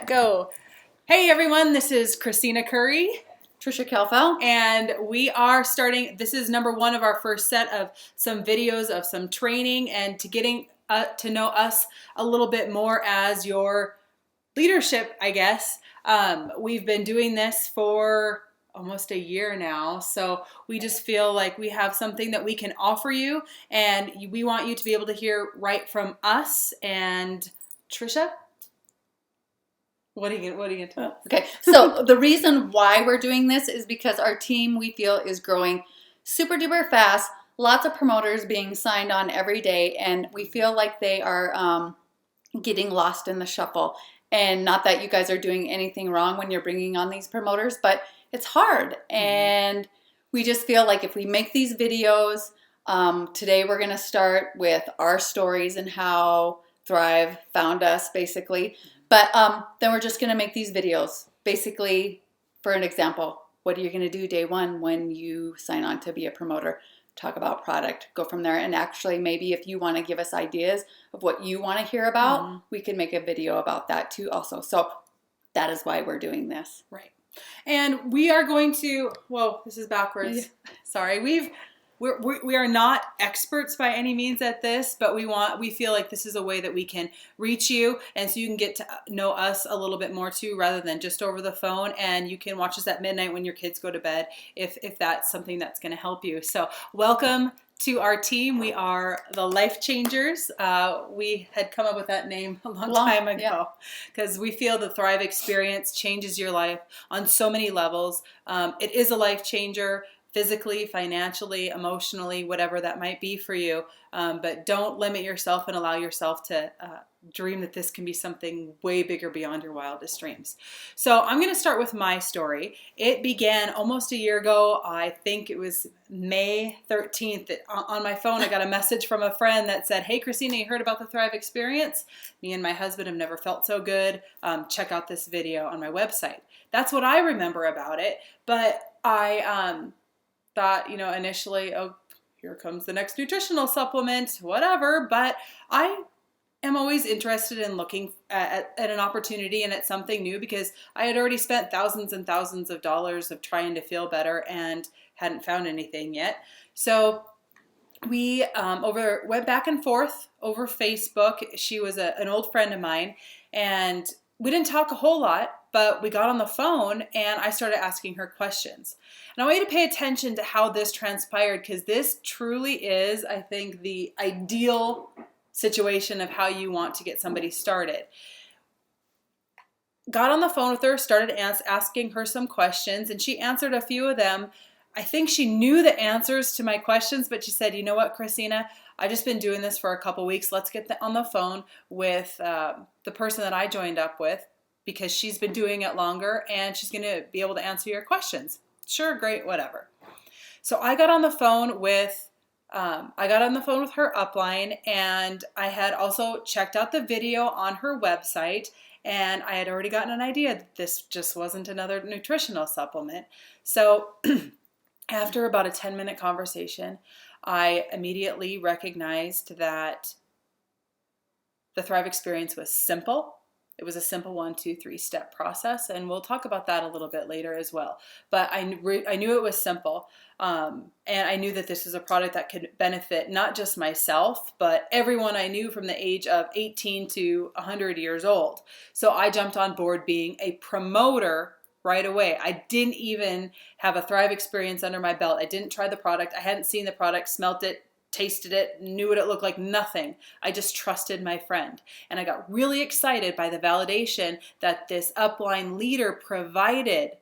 Go. Hey everyone, this is Christina Curry. Trisha Kelfel. And we are starting, this is number one of our first set of some videos of some training and to getting to know us a little bit more as your leadership, I guess. We've been doing this for almost a year now, so we just feel like we have something that we can offer you, and we want you to be able to hear right from us. And Trisha? What are you going to tell us? Okay, so the reason why we're doing this is because our team, we feel, is growing super duper fast. Lots of promoters being signed on every day, and we feel like they are getting lost in the shuffle. And not that you guys are doing anything wrong when you're bringing on these promoters, but it's hard. And we just feel like if we make these videos, today we're going to start with our stories and how Thrive found us, basically. But then we're just going to make these videos. Basically, for an example, what are you going to do day one when you sign on to be a promoter? Talk about product, go from there. And actually, maybe if you want to give us ideas of what you want to hear about, we can make a video about that too also. So that is why we're doing this. Right. And we are going to, whoa, this is backwards. Yeah. Sorry. We are not experts by any means at this, but we feel like this is a way that we can reach you, and so you can get to know us a little bit more too, rather than just over the phone. And you can watch us at midnight when your kids go to bed, if that's something that's going to help you. So welcome to our team. We are the Life Changers. We had come up with that name a long time ago because we feel the Thrive experience changes your life on so many levels. It is a life changer. Physically, financially, emotionally, whatever that might be for you. But don't limit yourself and allow yourself to dream that this can be something way bigger beyond your wildest dreams. So I'm going to start with my story. It began almost a year ago. I think it was May 13th. On my phone, I got a message from a friend that said, "Hey, Christina, you heard about the Thrive experience? Me and my husband have never felt so good. Check out this video on my website." That's what I remember about it. But I thought, initially, oh, here comes the next nutritional supplement, whatever. But I am always interested in looking at an opportunity and at something new, because I had already spent thousands and thousands of dollars of trying to feel better and hadn't found anything yet. So we went back and forth over Facebook. She was an old friend of mine, and we didn't talk a whole lot, but we got on the phone and I started asking her questions. And I want you to pay attention to how this transpired, because this truly is, I think, the ideal situation of how you want to get somebody started. Got on the phone with her, started asking her some questions, and she answered a few of them. I think she knew the answers to my questions, but she said, "You know what, Christina, I've just been doing this for a couple weeks. Let's get on the phone with the person that I joined up with, because she's been doing it longer and she's going to be able to answer your questions." Sure, great, whatever. So I got on the phone with her upline, and I had also checked out the video on her website, and I had already gotten an idea that this just wasn't another nutritional supplement. So after about a 10-minute conversation, I immediately recognized that the Thrive experience was simple. It was a simple 1, 2, 3 step process, and we'll talk about that a little bit later as well. But I knew it was simple, and I knew that this was a product that could benefit not just myself, but everyone I knew from the age of 18 to 100 years old. So I jumped on board being a promoter right away. I didn't even have a Thrive experience under my belt. I didn't try the product. I hadn't seen the product, smelt it, tasted it, knew what it looked like, nothing. I just trusted my friend. And I got really excited by the validation that this upline leader provided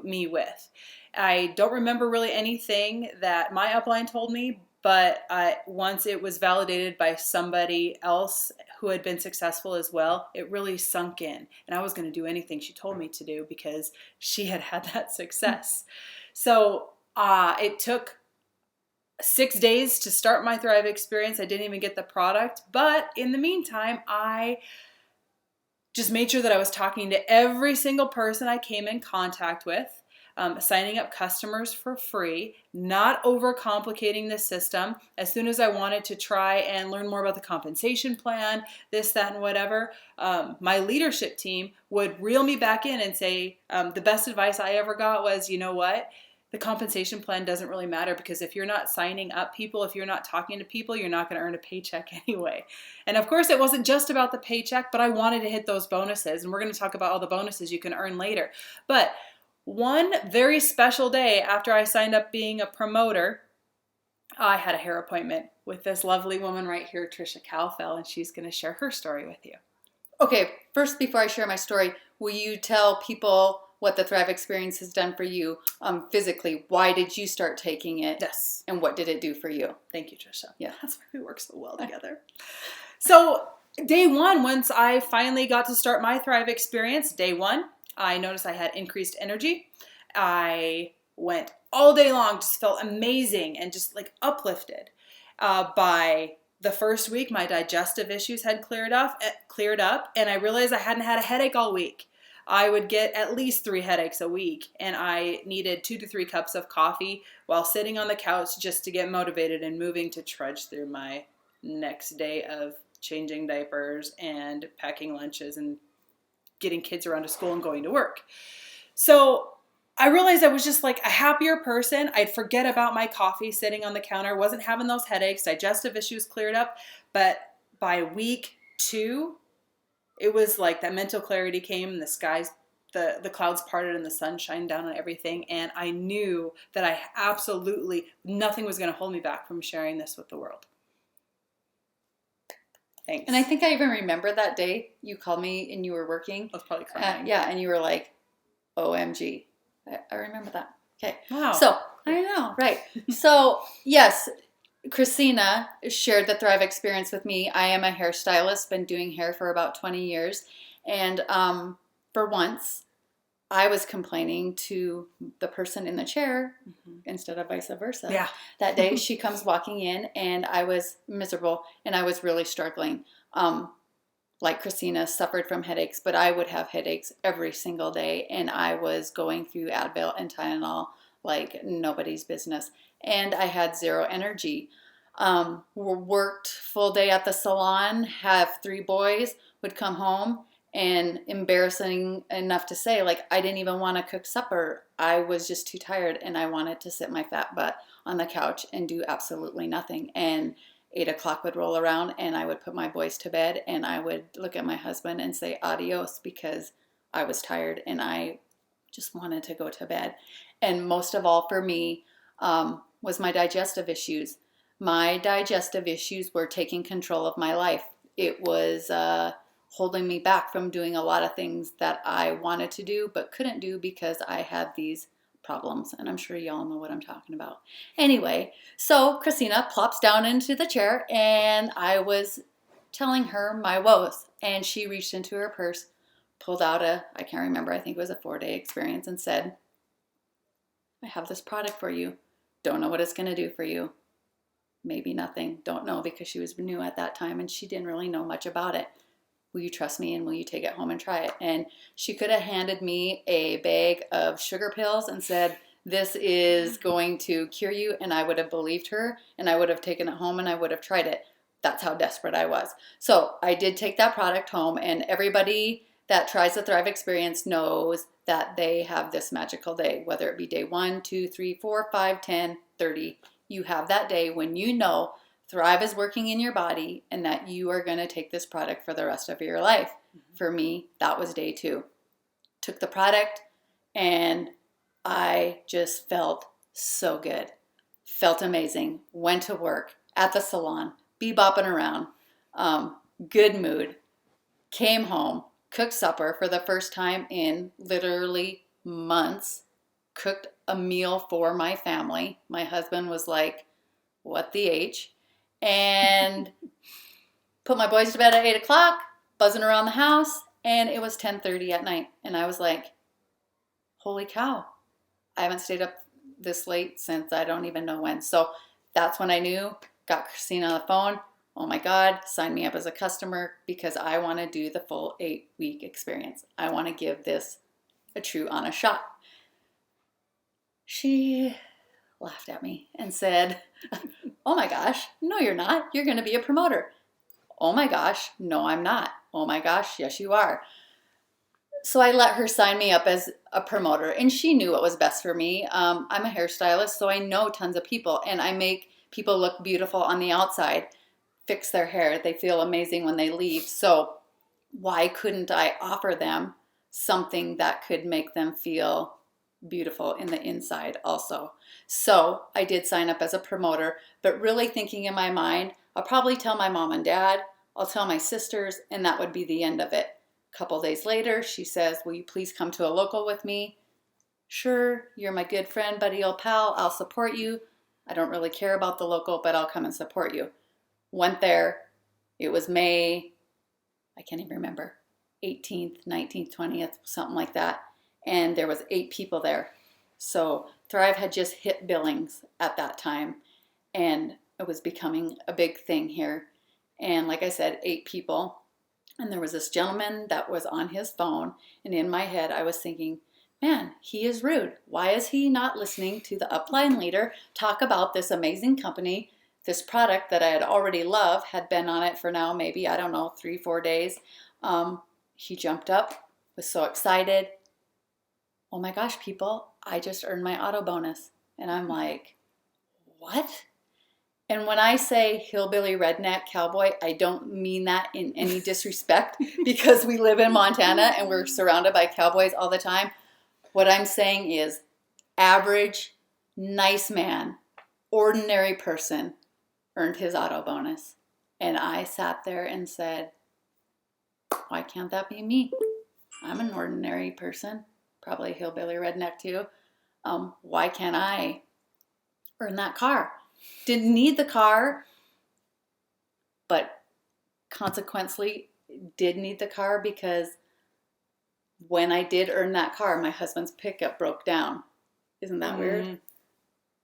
me with. I don't remember really anything that my upline told me, but once it was validated by somebody else who had been successful as well, it really sunk in. And I was going to do anything she told me to do because she had had that success. So it took 6 days to start my Thrive experience. I didn't even get the product, but in the meantime, I just made sure that I was talking to every single person I came in contact with. signing up customers for free, not overcomplicating the system. As soon as I wanted to try and learn more about the compensation plan, this, that, and whatever, my leadership team would reel me back in and say, the best advice I ever got was, you know what? The compensation plan doesn't really matter, because if you're not signing up people, if you're not talking to people, you're not going to earn a paycheck anyway. And of course, it wasn't just about the paycheck, but I wanted to hit those bonuses. And we're going to talk about all the bonuses you can earn later. But one very special day after I signed up being a promoter, I had a hair appointment with this lovely woman right here, Trisha Calfell, and she's going to share her story with you. Okay, first, before I share my story, will you tell people what the Thrive Experience has done for you physically? Why did you start taking it? Yes. And what did it do for you? Thank you, Trisha. Yeah. That's why we work so well together. So day one, once I finally got to start my Thrive Experience, day one, I noticed I had increased energy. I went all day long, just felt amazing and just like uplifted. By the first week, my digestive issues had cleared up, and I realized I hadn't had a headache all week. I would get at least 3 headaches a week, and I needed 2 to 3 cups of coffee while sitting on the couch just to get motivated and moving to trudge through my next day of changing diapers and packing lunches and getting kids around to school and going to work. So I realized I was just like a happier person. I'd forget about my coffee sitting on the counter, wasn't having those headaches, digestive issues cleared up. But by week 2, it was like that mental clarity came, and the skies, the clouds parted and the sun shined down on everything. And I knew that I absolutely, nothing was going to hold me back from sharing this with the world. Thanks. And I think I even remember that day you called me and you were working. I was probably crying. Yeah, and you were like, OMG. I remember that. Okay. Wow. So, I know, right. So, yes, Christina shared the Thrive Experience with me. I am a hairstylist, been doing hair for about 20 years. And for once, I was complaining to the person in the chair instead of vice versa. Yeah. That day she comes walking in, and I was miserable and I was really struggling. Like Christina, suffered from headaches, but I would have headaches every single day, and I was going through Advil and Tylenol like nobody's business, and I had 0 energy. Worked full day at the salon, have 3 boys, would come home, and embarrassing enough to say, like, I didn't even want to cook supper. I was just too tired, and I wanted to sit my fat butt on the couch and do absolutely nothing. And 8 o'clock would roll around, and I would put my boys to bed, and I would look at my husband and say adios, because I was tired and I just wanted to go to bed. And most of all for me was my digestive issues. My digestive issues were taking control of my life. It was holding me back from doing a lot of things that I wanted to do but couldn't do because I had these problems, and I'm sure y'all know what I'm talking about. Anyway, so Christina plops down into the chair, and I was telling her my woes, and she reached into her purse, pulled out I can't remember, I think it was a 4-day experience, and said, I have this product for you. Don't know what it's going to do for you. Maybe nothing. Don't know, because she was new at that time and she didn't really know much about it. Will you trust me, and will you take it home and try it? And she could have handed me a bag of sugar pills and said, this is going to cure you, and I would have believed her, and I would have taken it home and I would have tried it. That's how desperate I was. So I did take that product home, and everybody that tries the Thrive Experience knows that they have this magical day, whether it be day 1, 2, 3, 4, 5, 10, 30. You have that day when you know Thrive is working in your body and that you are going to take this product for the rest of your life. For me, that was day 2. Took the product, and I just felt so good. Felt amazing. Went to work at the salon, bebopping around, good mood. Came home, cooked supper for the first time in literally months. Cooked a meal for my family. My husband was like, what the H? And put my boys to bed at 8 o'clock, buzzing around the house, and it was 10:30 at night. And I was like, holy cow, I haven't stayed up this late since I don't even know when. So that's when I knew, got Christina on the phone. Oh my God, sign me up as a customer, because I want to do the full 8-week experience. I want to give this a true honest shot. She laughed at me and said, "Oh my gosh, no, you're not. You're going to be a promoter." "Oh my gosh, no, I'm not." "Oh my gosh, yes, you are." So I let her sign me up as a promoter, and she knew what was best for me. I'm a hairstylist, so I know tons of people, and I make people look beautiful on the outside, fix their hair. They feel amazing when they leave. So why couldn't I offer them something that could make them feel beautiful in the inside also? So I did sign up as a promoter, but really thinking in my mind, I'll probably tell my mom and dad, I'll tell my sisters, and that would be the end of it. A couple days later, she says, "Will you please come to a local with me?" "Sure, you're my good friend, buddy, old pal. I'll support you. I don't really care about the local, but I'll come and support you." Went there. It was May, I can't even remember, 18th, 19th, 20th, something like that. And there was 8 people there. So Thrive had just hit Billings at that time, and it was becoming a big thing here. And like I said, 8 people. And there was this gentleman that was on his phone, and in my head I was thinking, man, he is rude. Why is he not listening to the upline leader talk about this amazing company, this product that I had already loved, had been on it for now maybe, I don't know, 3-4 days. He jumped up, was so excited. "Oh my gosh, people, I just earned my auto bonus." And I'm like, what? And when I say hillbilly redneck cowboy, I don't mean that in any disrespect because we live in Montana and we're surrounded by cowboys all the time. What I'm saying is average, nice man, ordinary person earned his auto bonus. And I sat there and said, why can't that be me? I'm an ordinary person, probably a hillbilly redneck too. Why can't I earn that car? Didn't need the car, but consequently did need the car because when I did earn that car, my husband's pickup broke down. Isn't that weird?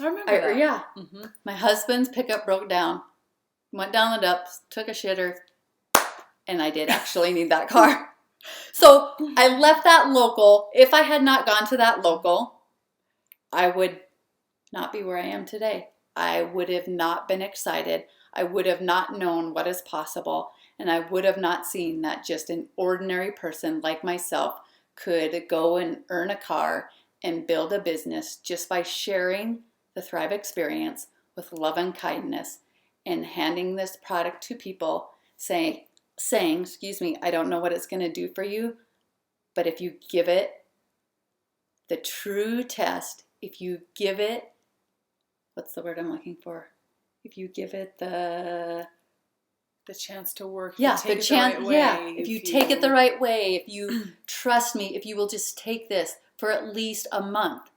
I remember that. Yeah. Mm-hmm. My husband's pickup broke down. Went down the depths, took a shitter, and I did actually need that car. So I left that local. If I had not gone to that local, I would not be where I am today. I would have not been excited. I would have not known what is possible. And I would have not seen that just an ordinary person like myself could go and earn a car and build a business just by sharing the Thrive experience with love and kindness and handing this product to people saying, I don't know what it's going to do for you, but if you give it the true test, if you give it, what's the word I'm looking for? If you give it the chance to work, the chance, if you take it the right way, if you trust me, if you will just take this for at least a month,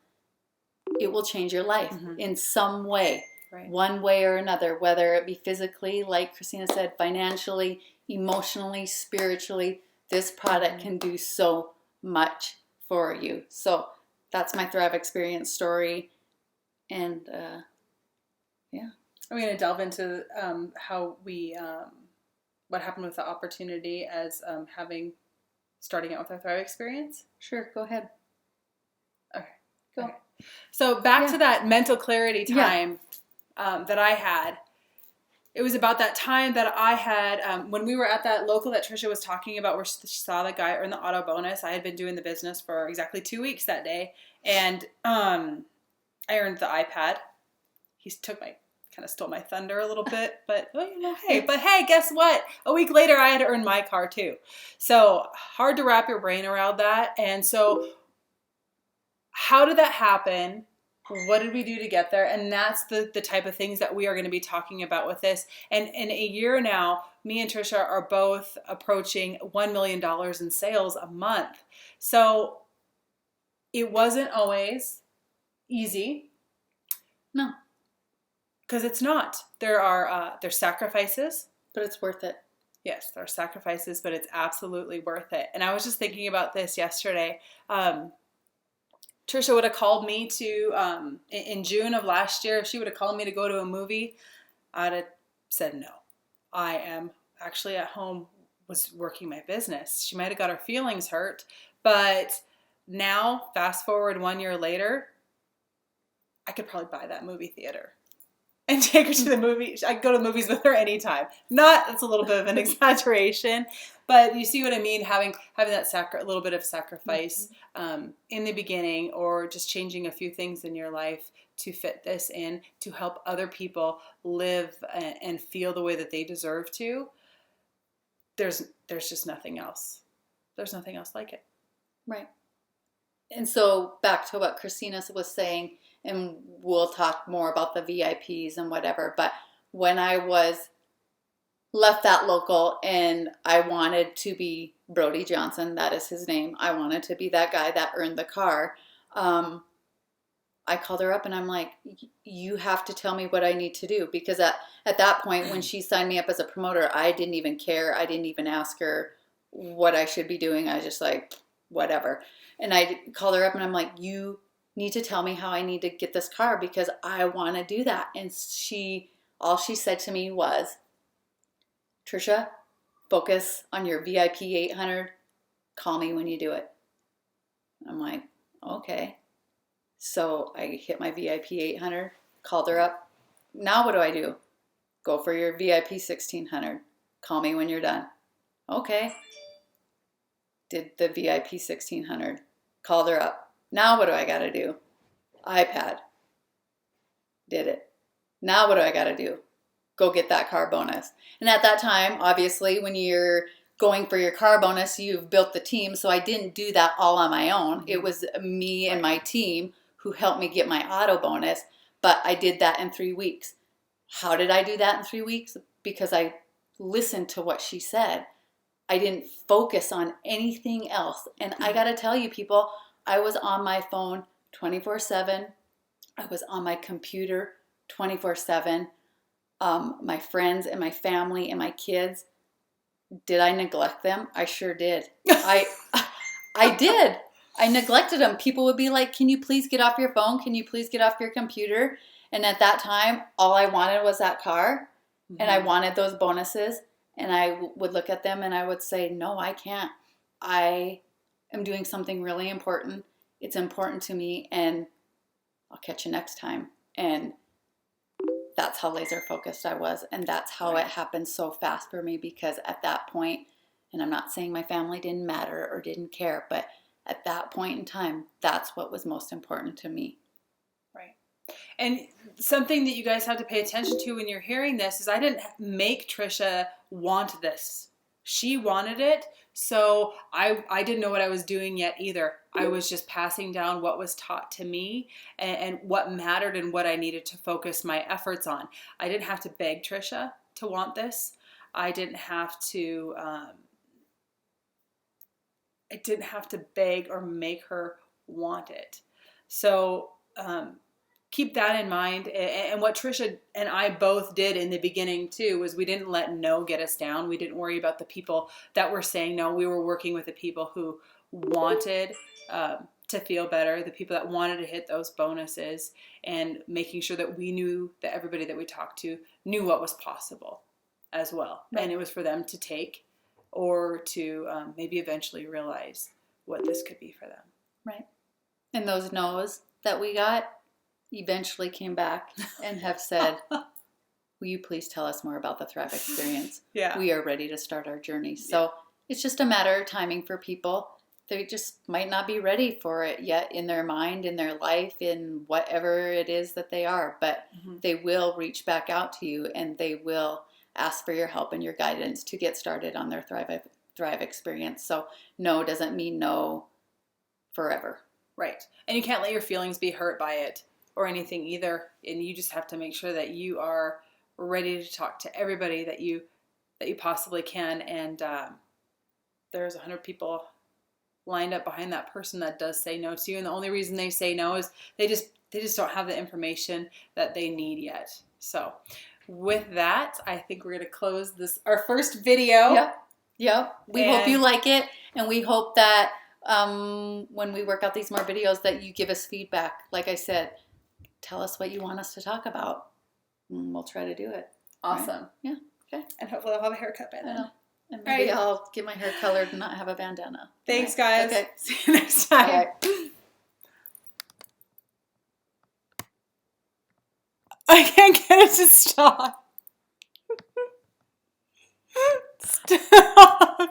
it will change your life in some way, one way or another, whether it be physically, like Christina said, financially, emotionally, spiritually. This product can do so much for you. So that's my Thrive experience story. And yeah. I'm going to delve into how we, what happened with the opportunity as starting out with our Thrive experience. Sure, go ahead. Okay, go. Okay. So back to that mental clarity time that I had. It was about that time that I had, when we were at that local that Trisha was talking about where she saw the guy earn the auto bonus. I had been doing the business for exactly 2 weeks that day. And I earned the iPad. He kind of stole my thunder a little bit, but hey, guess what? A week later, I had to earn my car too. So hard to wrap your brain around that. And so how did that happen? What did we do to get there? And that's the type of things that we are going to be talking about with this. And in a year now, me and Trisha are both approaching $1 million in sales a month. So it wasn't always easy. No. Because it's not. There's sacrifices. But it's worth it. Yes, there are sacrifices, but it's absolutely worth it. And I was just thinking about this yesterday. Trisha would have called me to, in June of last year, if she would have called me to go to a movie, I'd have said no. I am actually at home, was working my business. She might have got her feelings hurt, but now, fast forward 1 year later, I could probably buy that movie theater and take her to the movie. I could go to the movies with her anytime. That's a little bit of an exaggeration, but you see what I mean? Having that little bit of sacrifice in the beginning, or just changing a few things in your life to fit this in, to help other people live and feel the way that they deserve to. There's just nothing else. There's nothing else like it. Right. And so back to what Christina was saying, and we'll talk more about the VIPs and whatever, but when I was left that local and I wanted to be Brody Johnson, that is his name, I wanted to be that guy that earned the car, I called her up and I'm like, you have to tell me what I need to do. Because at that point, when she signed me up as a promoter, I didn't even care. I didn't even ask her what I should be doing. I was just like, whatever. And I called her up and I'm like, you need to tell me how I need to get this car because I want to do that. And all she said to me was, Trisha, focus on your VIP 800. Call me when you do it. I'm like, okay. So I hit my VIP 800, called her up. Now what do I do? Go for your VIP 1600. Call me when you're done. Okay. Did the VIP 1600. Called her up. Now what do I got to do? iPad. Did it. Now what do I got to do? Go get that car bonus. And at that time, obviously, when you're going for your car bonus, you've built the team. So I didn't do that all on my own. It was me and my team who helped me get my auto bonus. But I did that in 3 weeks. How did I do that in 3 weeks? Because I listened to what she said. I didn't focus on anything else. And I got to tell you, people, I was on my phone 24/7. I was on my computer 24/7. My friends and my family and my kids, did I neglect them? I sure did. I did. I neglected them. People would be like, can you please get off your phone? Can you please get off your computer? And at that time, all I wanted was that car. Mm-hmm. And I wanted those bonuses. And I would look at them and I would say, no, I can't. I am doing something really important. It's important to me. And I'll catch you next time. And that's how laser focused I was. And that's how it happened so fast for me, because at that point, and I'm not saying my family didn't matter or didn't care, but at that point in time, that's what was most important to me. Right. And something that you guys have to pay attention to when you're hearing this is I didn't make Trisha want this. She wanted it. So I didn't know what I was doing yet either. I was just passing down what was taught to me and what mattered and what I needed to focus my efforts on. I didn't have to beg Trisha to want this. I didn't have to beg or make her want it. So keep that in mind. And what Trisha and I both did in the beginning too was we didn't let no get us down. We didn't worry about the people that were saying no. We were working with the people who wanted to feel better, the people that wanted to hit those bonuses, and making sure that we knew that everybody that we talked to knew what was possible as well. Right. And it was for them to take or to maybe eventually realize what this could be for them. Right. And those no's that we got eventually came back and have said, will you please tell us more about the Thrive experience? Yeah. We are ready to start our journey. So it's just a matter of timing for people. They just might not be ready for it yet in their mind, in their life, in whatever it is that they are. But they will reach back out to you and they will ask for your help and your guidance to get started on their Thrive experience. So no doesn't mean no forever. Right. And you can't let your feelings be hurt by it or anything either. And you just have to make sure that you are ready to talk to everybody that you possibly can. And there's 100 people lined up behind that person that does say no to you. And the only reason they say no is they just don't have the information that they need yet. So with that, I think we're going to close our first video. Yep. We hope you like it. And we hope that when we work out these more videos that you give us feedback. Like I said, tell us what you want us to talk about. And we'll try to do it. Awesome. Right? Yeah. Okay. And hopefully I'll have a haircut by then. And maybe I'll get my hair colored and not have a bandana. Thanks, guys. Okay. See you next time. All right. I can't get it to stop. Stop.